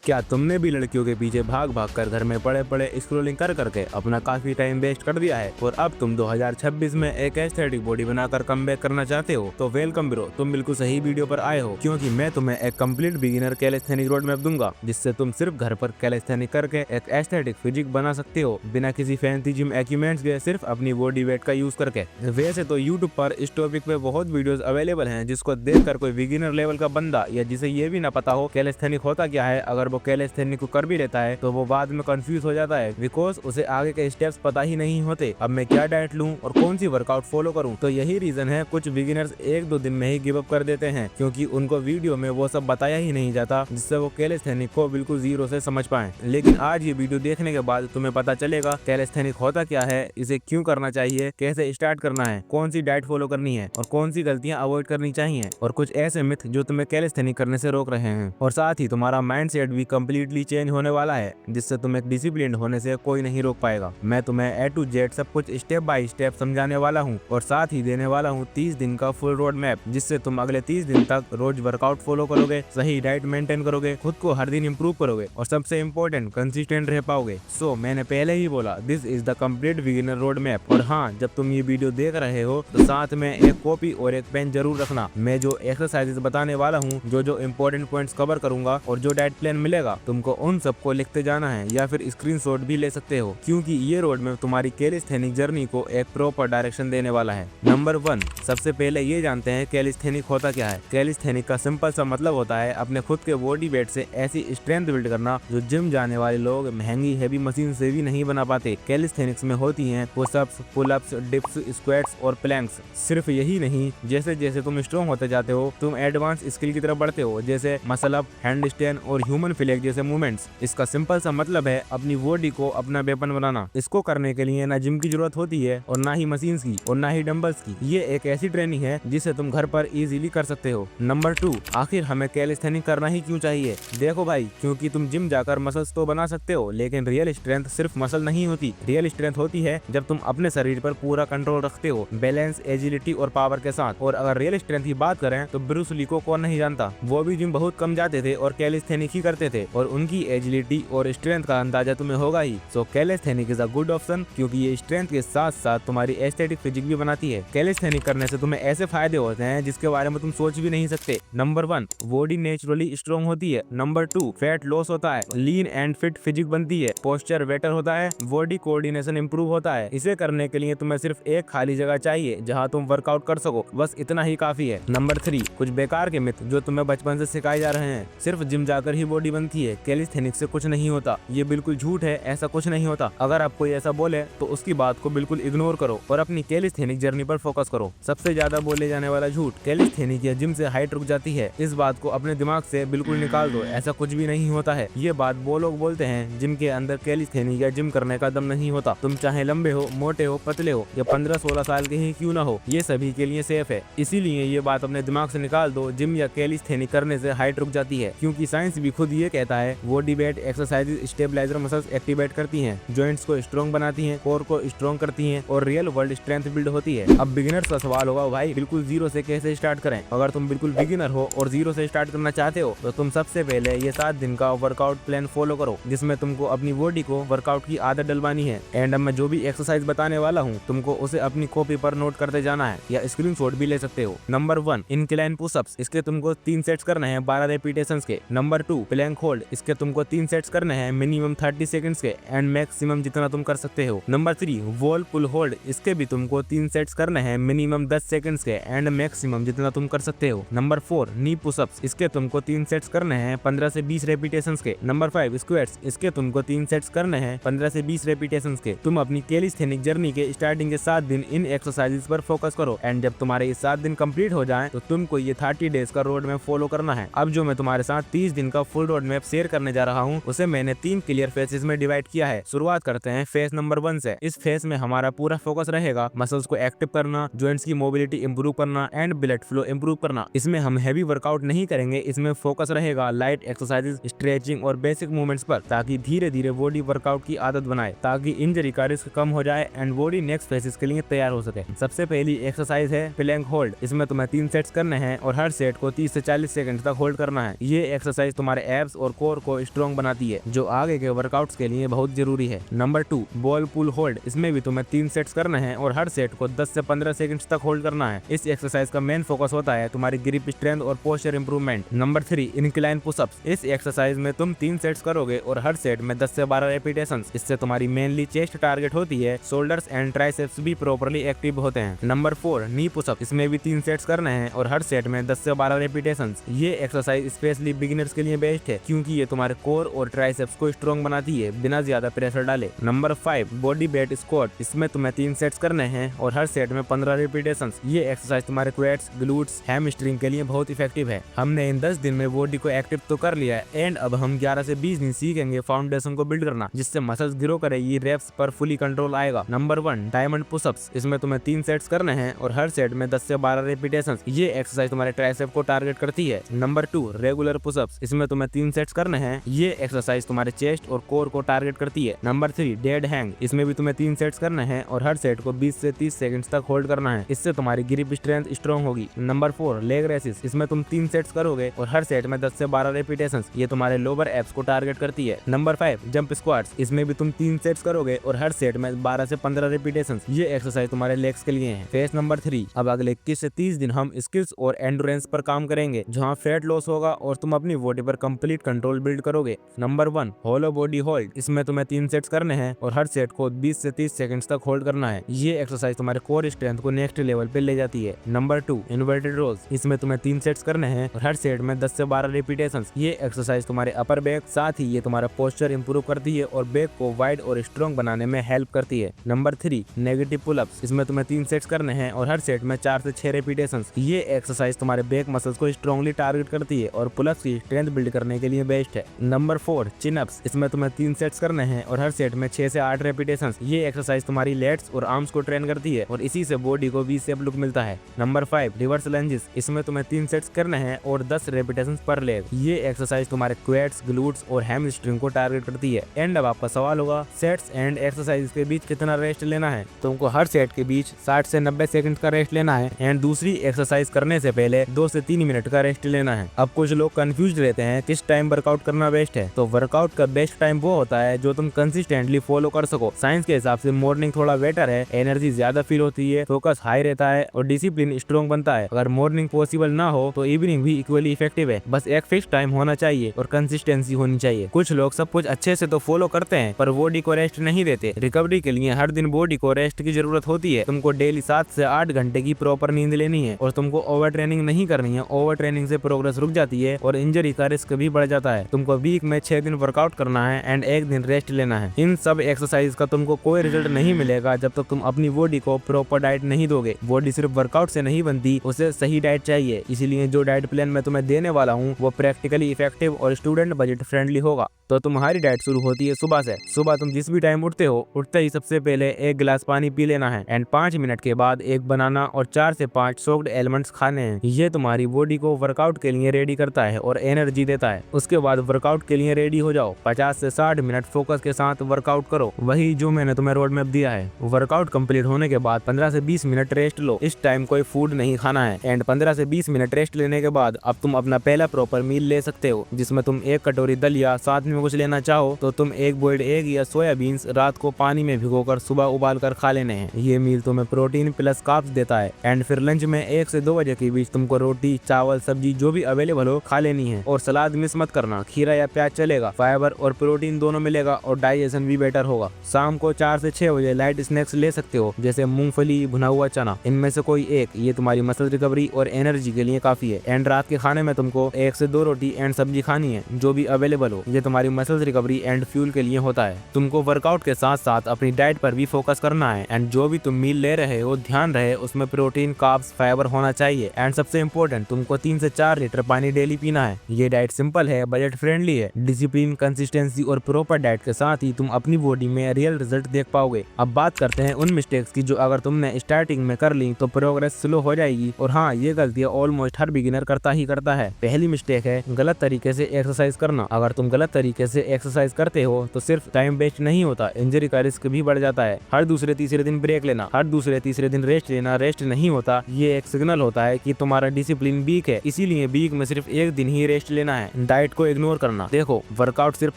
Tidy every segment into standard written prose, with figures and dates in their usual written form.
क्या तुमने भी लड़कियों के पीछे भाग भाग कर घर में पड़े पड़े स्क्रोलिंग कर करके अपना काफी टाइम वेस्ट कर दिया है और अब तुम 2026 में एक एस्थेटिक बॉडी बनाकर कमबैक करना चाहते हो? तो वेलकम ब्रो, तुम बिल्कुल सही वीडियो पर आए हो, क्योंकि मैं तुम्हें एक complete beginner calisthenic road map दूंगा जिससे तुम सिर्फ घर पर कैलिस्थेनिक करके एक एस्थेटिक फिजिक बना सकते हो बिना किसी फैंसी जिम इक्विपमेंट्स के, सिर्फ अपनी बॉडी वेट का यूज करके। वैसे तो यूट्यूब पर इस टॉपिक पे बहुत वीडियोस अवेलेबल हैं जिसको देखकर कोई बिगिनर लेवल का बंदा या जिसे ये भी ना पता हो कैलिस्थेनिक होता क्या है, अगर वो कैलिस्थेनिक को कर भी लेता है तो वो बाद में कंफ्यूज हो जाता है बिकॉज उसे आगे के स्टेप्स पता ही नहीं होते। अब मैं क्या डाइट लूं और कौन सी वर्कआउट फॉलो करूं? तो यही रीजन है कुछ बिगिनर्स 1-2 दिन में ही गिव अप कर देते हैं, क्योंकि उनको वीडियो में वो सब बताया ही नहीं जाता जिससे वो कैलिस्थेनिक को बिल्कुल जीरो से समझ पाए। लेकिन आज ये वीडियो देखने के बाद तुम्हें पता चलेगा कैलिस्थेनिक होता क्या है, इसे क्यों करना चाहिए, कैसे स्टार्ट करना है, कौन सी डाइट फॉलो करनी है और कौन सी गलतियां अवॉइड करनी चाहिए, और कुछ ऐसे मिथ जो तुम्हें कैलिस्थेनिक करने से रोक रहे हैं। और साथ ही तुम्हारा माइंडसेट भी कंप्लीटली चेंज होने वाला है जिससे तुम एक डिसिप्लिन होने से कोई नहीं रोक पाएगा। मैं तुम्हें A to Z सब कुछ स्टेप बाय स्टेप समझाने वाला हूँ और साथ ही देने वाला हूँ 30 दिन का फुल रोड मैप, जिससे तुम अगले 30 दिन तक रोज वर्कआउट फॉलो करोगे, सही डाइट मेंटेन करोगे, खुद को हर दिन इंप्रूव करोगे और सबसे इम्पोर्टेंट कंसिस्टेंट रह पाओगे। सो मैंने पहले ही बोला, this is the complete beginner road map. और हाँ, जब तुम ये वीडियो देख रहे हो तो साथ में एक कॉपी और एक पेन जरूर रखना। मैं जो एक्सरसाइजेस बताने वाला हूँ, जो इम्पोर्टेंट पॉइंट्स कवर करूंगा और जो डाइट प्लान मिलेगा, तुमको उन सबको लिखते जाना है या फिर स्क्रीनशॉट भी ले सकते हो, क्योंकि ये रोड मैप तुम्हारी कैलिस्थेनिक जर्नी को एक प्रॉपर डायरेक्शन देने वाला है। नंबर 1, सबसे पहले ये जानते हैं कैलिस्थेनिक होता क्या है। कैलिस्थेनिक का सिंपल सा मतलब होता है अपने खुद के बॉडी वेट से ऐसी स्ट्रेंथ बिल्ड करना जो जिम जाने वाले लोग महंगी हैवी मशीन से भी नहीं बना पाते। कैलिस्थेनिक्स में होती हैं पुशअप्स, पुलअप्स, डिप्स, स्क्वाट्स और प्लैंक्स। सिर्फ यही नहीं, जैसे जैसे तुम स्ट्रॉन्ग होते जाते हो तुम एडवांस स्किल की तरफ बढ़ते हो, जैसे मसल अप, हैंड स्टैंड और ह्यूमन फ्लैग जैसे मूवमेंट्स। इसका सिंपल सा मतलब है अपनी बॉडी को अपना वेपन बनाना। इसको करने के लिए ना जिम की जरूरत होती है और ना ही मशीन्स की और ना ही डंबल्स की। ये एक ऐसी ट्रेनिंग है जिसे तुम घर पर इजीली कर सकते हो। नंबर 2, आखिर हमें कैलिस्थेनिक करना ही क्यों चाहिए? देखो भाई, क्योंकि तुम जिम जाकर मसल्स तो बना सकते हो, लेकिन रियल स्ट्रेंथ सिर्फ मसल नहीं होती। रियल स्ट्रेंथ होती है जब तुम अपने शरीर पर पूरा कंट्रोल रखते हो, बैलेंस, एजिलिटी और पावर के साथ। और अगर रियल स्ट्रेंथ की बात करें तो ब्रूस ली को कौन नहीं जानता, वो भी जिम बहुत कम जाते थे और कैलिस्थेनिक ही करते थे, और उनकी एजिलिटी और स्ट्रेंथ का अंदाजा तुम्हें होगा ही। So calisthenic is a good option, क्योंकि ये स्ट्रेंथ के साथ साथ तुम्हारी एस्थेटिक फिजिक भी बनाती है। कैलिस्थेनिक करने से तुम्हें ऐसे फायदे होते हैं जिसके बारे में तुम सोच भी नहीं सकते। नंबर 1, बॉडी नेचुरली स्ट्रॉन्ग होती है। नंबर 2, फैट लॉस होता है, लीन एंड फिट फिजिक बनती है, पोस्चर बेटर होता है, बॉडी कोऑर्डिनेशन इंप्रूव होता है। इसे करने के लिए तुम्हें सिर्फ एक खाली जगह चाहिए जहाँ तुम वर्कआउट कर सको, बस इतना ही काफी है। नंबर 3, कुछ बेकार के मिथ जो तुम्हें बचपन से सिखाए जा रहे हैं। सिर्फ जिम जाकर ही बॉडी बनती है, कैलिस्थेनिक से कुछ नहीं होता, ये बिल्कुल झूठ है, ऐसा कुछ नहीं होता। अगर आप कोई ऐसा बोले तो उसकी बात को बिल्कुल इग्नोर करो और अपनी कैलिस्थेनिक जर्नी पर फोकस करो। सबसे ज्यादा बोले जाने वाला झूठ, कैलिस्थेनिक या जिम से हाइट रुक जाती है, इस बात को अपने दिमाग से बिल्कुल निकाल दो। ऐसा कुछ भी नहीं होता है। ये बात वो लोग बोलते हैं जिम के अंदर कैलिस्थेनिक या जिम करने का दम नहीं होता। तुम चाहे लंबे हो, मोटे हो, पतले हो या 15-16 साल के ही क्यों ना हो, ये सभी के लिए सेफ है। इसीलिए ये बात अपने दिमाग से निकाल दो, जिम या कैलिस्थेनिक करने से हाइट रुक जाती है, क्योंकि साइंस भी खुद ये कहता है body weight exercises stabiliser muscles activate करती हैं, जॉइंट्स को स्ट्रॉन्ग बनाती हैं, कोर को स्ट्रॉन्ग करती हैं और रियल वर्ल्ड स्ट्रेंथ बिल्ड होती है। अब बिगिनर्स का सवाल होगा, भाई बिल्कुल जीरो से कैसे स्टार्ट करें? अगर तुम बिल्कुल बिगिनर हो और जीरो से स्टार्ट करना चाहते हो तो तुम सबसे पहले ये 7 दिन का वर्कआउट प्लान फॉलो करो, जिसमें तुमको अपनी बॉडी को वर्कआउट की आदत डलवानी है। एंड अब मैं जो भी एक्सरसाइज बताने वाला हूँ तुमको उसे अपनी कॉपी पर नोट करते जाना है या स्क्रीनशॉट भी ले सकते हो। नंबर 1, इंक्लाइन पुशअप्स, इसके तुमको 3 सेट्स करने हैं 12 रेपिटेशंस के। नंबर 2, प्लैंक होल्ड, इसके तुमको 3 सेट्स करने हैं मिनिमम 30 सेकंड्स के एंड मैक्सिमम जितना तुम कर सकते हो। नंबर 3, वॉल पुल होल्ड, इसके भी तुमको 3 सेट्स करने हैं मिनिमम 10 सेकंड्स के एंड मैक्सिमम जितना तुम कर सकते हो। नंबर 4, नी पुशअप्स, इसके तुमको 3 सेट्स करने हैं 15 से 20 रेपिटेशंस के। नंबर 5, स्क्वाट्स, इसके तुमको 3 सेट्स करने हैं 15 से 20 रेपिटेशंस के। तुम अपनी कैलिस्थेनिक जर्नी के स्टार्टिंग के 7 दिन इन एक्सरसाइजेस पर फोकस करो एंड जब तुम्हारे ये 7 दिन कंप्लीट हो जाएं तो तुमको ये 30 डेज का रोड मैप फॉलो करना है। अब जो मैं तुम्हारे साथ 30 दिन का फुल रोड मैप शेयर करने जा रहा हूँ उसे मैंने 3 क्लियर फेसेस में डिवाइड किया है। शुरुआत करते हैं फेस नंबर 1 से। इस फेस में हमारा पूरा फोकस रहेगा मसल्स को एक्टिव करना, जॉइंट्स की मोबिलिटी इंप्रूव करना एंड ब्लड फ्लो इंप्रूव करना। इसमें हम हैवी वर्कआउट नहीं करेंगे, इसमें फोकस रहेगा लाइट एक्सरसाइजेस, स्ट्रेचिंग और बेसिक मूवमेंट्स पर, ताकि धीरे धीरे बॉडी वर्कआउट की आदत बनाए, ताकि इंजरी का रिस्क कम हो जाए एंड बॉडी नेक्स्ट फेसेस के लिए तैयार हो सके। सबसे पहली एक्सरसाइज है प्लैंक होल्ड। इसमें तुम्हें 3 सेट्स करने हैं और हर सेट को 30 से 40 सेकंड तक होल्ड करना है। ये एक्सरसाइज तुम्हारे एब्स, मसल्स और कोर को स्ट्रॉन्ग बनाती है, जो आगे के वर्कआउट्स के लिए बहुत जरूरी है। नंबर 2, बॉल पुल होल्ड। इसमें भी तुम्हें 3 सेट्स करने हैं और हर सेट को 10 से 15 सेकंड्स तक होल्ड करना है। इस एक्सरसाइज का मेन फोकस होता है तुम्हारी ग्रिप स्ट्रेंथ और posture improvement. Number 3, incline pushups. इस एक्सरसाइज में तुम 3 सेट्स करोगे और हर सेट में 10 से 12 रेपिटेशंस। इससे तुम्हारी मेनली चेस्ट टारगेट होती है, शोल्डर्स एंड ट्राइसेप्स भी प्रॉपर्ली एक्टिव होते हैं। नंबर 4, नी पुशअप। इसमें भी 3 सेट्स करने हैं और हर सेट में 10 से 12 रेपिटेशंस। ये एक्सरसाइज स्पेशली बिगिनर्स के लिए बेस्ट है, क्योंकि ये तुम्हारे कोर और ट्राइसेप्स को स्ट्रॉन्ग बनाती है बिना ज्यादा प्रेशर डाले। Number 5, body weight squat. इसमें तुम्हें 3 सेट्स करने हैं और हर सेट में 15 रेपिटेशंस। ये एक्सरसाइज तुम्हारे क्वेट्स, ग्लूट्स, हैमस्ट्रिंग के लिए बहुत इफेक्टिव है। हमने इन 10 दिन में बॉडी को एक्टिव तो कर लिया है एंड अब हम 11 से 20 दिन सीखेंगे फाउंडेशन को बिल्ड करना, जिससे मसल्स ग्रो करेगी, रेप्स पर फुली कंट्रोल आएगा। Number 1, diamond pushups. इसमें तुम्हें 3 सेट्स करने हैं और हर सेट में 10 से 12 रेपिटेशंस। ये एक्सरसाइज तुम्हारे ट्राइसेप को टारगेट करती है। Number 2, regular pushups. इसमें तुम्हें 3 सेट्स करने हैं। ये एक्सरसाइज तुम्हारे चेस्ट और कोर को टारगेट करती है। Number 3, dead hang. इसमें भी तुम्हें 3 सेट्स करने हैं और हर सेट को 20 से 30 सेकंड्स तक होल्ड करना है। इससे तुम्हारी ग्रिप स्ट्रेंथ स्ट्रॉन्ग होगी। Number 4, leg raises. इसमें तुम 3 सेट्स करोगे और हर सेट में 10 से 12 रेपिटेशंस। ये तुम्हारे लोअर एब्स को टारगेट करती है। Number 5, jump squats. इसमें भी तुम 3 सेट्स करोगे और हर सेट में 12 से 15 रेपिटेशंस। ये एक्सरसाइज तुम्हारे लेग्स के लिए है। फेज नंबर 3, अब अगले 21 से 30 दिन हम स्किल्स और एंडोरेंस पर काम करेंगे, जहाँ फैट लॉस होगा और तुम अपनी बॉडी पर कंप्लीट कंट्रोल बिल्ड करोगे। नंबर 1, होलो बॉडी होल्ड। इसमें तुम्हें 3 सेट्स करने हैं और हर सेट को 20 से 30 सेकंड्स तक होल्ड करना है। ये एक्सरसाइज तुम्हारे कोर स्ट्रेंथ को नेक्स्ट लेवल पे ले जाती है। नंबर 2, इन्वर्टेड रोज। इसमें तुम्हें 3 सेट्स करने हैं और हर सेट में 10 से 12 रेपिटेशंस। ये एक्सरसाइज तुम्हारे अपर बैक, साथ ही ये तुम्हारा पोस्चर इंप्रूव करती है और बैक को वाइड और स्ट्रॉन्ग बनाने में हेल्प करती है। Number 3, negative pullups. इसमें तुम्हें 3 सेट्स करने हैं और हर सेट में 4 से 6 रेपिटेशंस। ये एक्सरसाइज तुम्हारे बैक मसल्स को स्ट्रॉन्गली टारगेट करती है और पुलअप्स की स्ट्रेंथ बिल्ड करने के लिए बेस्ट है। Number 4, chin ups. इसमें तुम्हें 3 सेट्स करने हैं और हर सेट में 6 से 8 रेपिटेशंस। ये एक्सरसाइज तुम्हारी लेट्स और आर्म्स को ट्रेन करती है और इसी से बॉडी को वी शेप लुक मिलता है। Number 5, reverse lunges. इसमें तुम्हें 3 सेट्स करने हैं और 10 रेपिटेशंस पर लेग। ये एक्सरसाइज तुम्हारे क्वेट्स, ग्लूट्स और हैमस्ट्रिंग को टारगेट करती है। एंड अब आपका सवाल होगा, सेट्स एंड एक्सरसाइज के बीच कितना रेस्ट लेना है? तुमको हर सेट के बीच 60 से 90 सेकंड का रेस्ट लेना है एंड दूसरी एक्सरसाइज करने से पहले 2 से 3 मिनट का रेस्ट लेना है। अब कुछ लोग कंफ्यूज रहते हैं किस टाइम वर्कआउट करना बेस्ट है। तो वर्कआउट का बेस्ट टाइम वो होता है जो तुम कंसिस्टेंटली फॉलो कर सको। साइंस के हिसाब से मॉर्निंग थोड़ा बेटर है, एनर्जी ज्यादा फील होती है, फोकस हाई रहता है और डिसिप्लिन स्ट्रॉन्ग बनता है। अगर मॉर्निंग पॉसिबल ना हो तो इवनिंग भी इक्वली इफेक्टिव है, बस एक फिक्स टाइम होना चाहिए और कंसिस्टेंसी होनी चाहिए। कुछ लोग सब कुछ अच्छे से तो फॉलो करते हैं पर बॉडी को रेस्ट नहीं देते। रिकवरी के लिए हर दिन बॉडी को रेस्ट की जरूरत होती है। तुमको डेली 7 से 8 घंटे की प्रॉपर नींद लेनी है और तुमको ओवर ट्रेनिंग नहीं करनी है। ओवर ट्रेनिंग से प्रोग्रेस रुक जाती है और इंजरी का रिस्क भी बढ़ जाता है। तुमको वीक में 6 दिन वर्कआउट करना है एंड 1 दिन रेस्ट लेना है। इन सब एक्सरसाइज का तुमको कोई रिजल्ट नहीं मिलेगा जब तक तुम अपनी बॉडी को प्रॉपर डाइट नहीं दोगे। बॉडी सिर्फ वर्कआउट से नहीं बनती, उसे सही डाइट चाहिए। इसीलिए जो डाइट प्लान मैं तुम्हें देने वाला हूँ वो प्रैक्टिकली इफेक्टिव और स्टूडेंट बजट फ्रेंडली होगा। तो तुम्हारी डाइट शुरू होती है सुबह से। सुबह तुम जिस भी टाइम उठते हो, उठते ही सबसे पहले 1 गिलास पानी पी लेना है एंड 5 मिनट के बाद 1 बनाना और 4 से 5 सोक्ड एलिमेंट्स खाने हैं। ये तुम्हारी बॉडी को वर्कआउट के लिए रेडी करता है और एनर्जी देता है। उसके बाद वर्कआउट के लिए रेडी हो जाओ। 50 से 60 मिनट फोकस के साथ वर्कआउट करो, वही जो मैंने तुम्हें रोड मैप दिया है। वर्कआउट कंप्लीट होने के बाद 15 से 20 मिनट रेस्ट लो। इस टाइम कोई फूड नहीं खाना है एंड 15 से 20 मिनट रेस्ट लेने के बाद अब तुम अपना पहला प्रॉपर मील ले सकते हो, जिसमें तुम 1 कटोरी दलिया, साथ में कुछ लेना चाहो तो तुम 1 बॉइल्ड एग या सोयाबीन्स रात को पानी में भिगोकर सुबह उबाल कर खा लेने हैं। ये मील तुम्हें प्रोटीन प्लस कार्ब्स देता है। एंड फिर लंच में 1 से 2 बजे के बीच तुमको रोटी, चावल, सब्जी जो भी अवेलेबल हो खा लेनी है और सलाद मिस मत करना। खीरा या प्याज चलेगा, फाइबर और प्रोटीन दोनों मिलेगा और डाइजेशन भी बेटर होगा। शाम को 4 से 6 बजे लाइट स्नैक्स ले सकते हो, जैसे मूंगफली, भुना हुआ चना, इनमें से कोई एक। ये तुम्हारी मसल रिकवरी और एनर्जी के लिए काफी है। एंड रात के खाने में तुमको 1 से 2 रोटी एंड सब्जी खानी है, जो भी अवेलेबल हो। ये तुम्हारी मसल रिकवरी एंड फ्यूल के लिए होता है। तुमको वर्कआउट के साथ साथ अपनी डाइट पर भी फोकस करना है एंड जो भी तुम मील ले रहे हो ध्यान रहे उसमें प्रोटीन, कार्ब्स, फाइबर होना चाहिए। एंड सबसे इम्पोर्टेंट, तुमको 3 से 4 लीटर पानी डेली पीना है। ये डाइट सिंपल है, बजट फ्रेंडली है। डिसिप्लिन, कंसिस्टेंसी और प्रॉपर डाइट के साथ ही तुम अपनी बॉडी में रियल रिजल्ट देख पाओगे। अब बात करते हैं उन मिस्टेक्स की जो अगर तुमने स्टार्टिंग में कर ली तो प्रोग्रेस स्लो हो जाएगी। और हाँ, ये गलतियां ऑलमोस्ट हर बिगिनर करता ही करता है। पहली मिस्टेक है गलत तरीके से एक्सरसाइज करना। अगर तुम गलत तरीके तरीके से एक्सरसाइज करते हो तो सिर्फ टाइम वेस्ट नहीं होता, इंजरी का रिस्क भी बढ़ जाता है। हर दूसरे तीसरे दिन ब्रेक लेना, हर दूसरे तीसरे दिन रेस्ट लेना रेस्ट नहीं होता, ये एक सिग्नल होता है कि तुम्हारा डिसिप्लिन वीक है। इसीलिए वीक में सिर्फ एक दिन ही रेस्ट लेना है। डाइट को इग्नोर करना, देखो वर्कआउट सिर्फ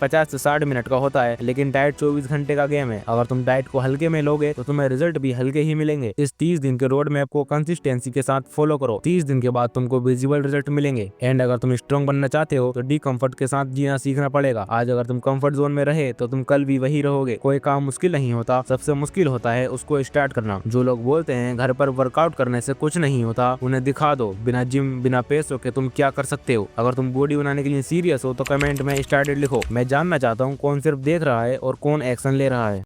50 से 60 मिनट का होता है, लेकिन डाइट 24 घंटे का गेम है। अगर तुम डाइट को हल्के में लोगे तो तुम्हें रिजल्ट भी हल्के ही मिलेंगे। इस 30 दिन के रोड मैप को कंसिस्टेंसी के साथ फॉलो करो, 30 दिन के बाद तुमको विजिबल रिजल्ट मिलेंगे। एंड अगर तुम स्ट्रॉन्ग बनना चाहते हो तो डिकम्फर्ट के साथ जीना सीखना पड़ेगा। आज अगर तुम कंफर्ट जोन में रहे तो तुम कल भी वही रहोगे। कोई काम मुश्किल नहीं होता, सबसे मुश्किल होता है उसको स्टार्ट करना। जो लोग बोलते हैं घर पर वर्कआउट करने से कुछ नहीं होता, उन्हें दिखा दो बिना जिम बिना पैसों के तुम क्या कर सकते हो। अगर तुम बॉडी बनाने के लिए सीरियस हो तो कमेंट में स्टार्टेड लिखो। मैं जानना चाहता हूँ कौन सिर्फ देख रहा है और कौन एक्शन ले रहा है।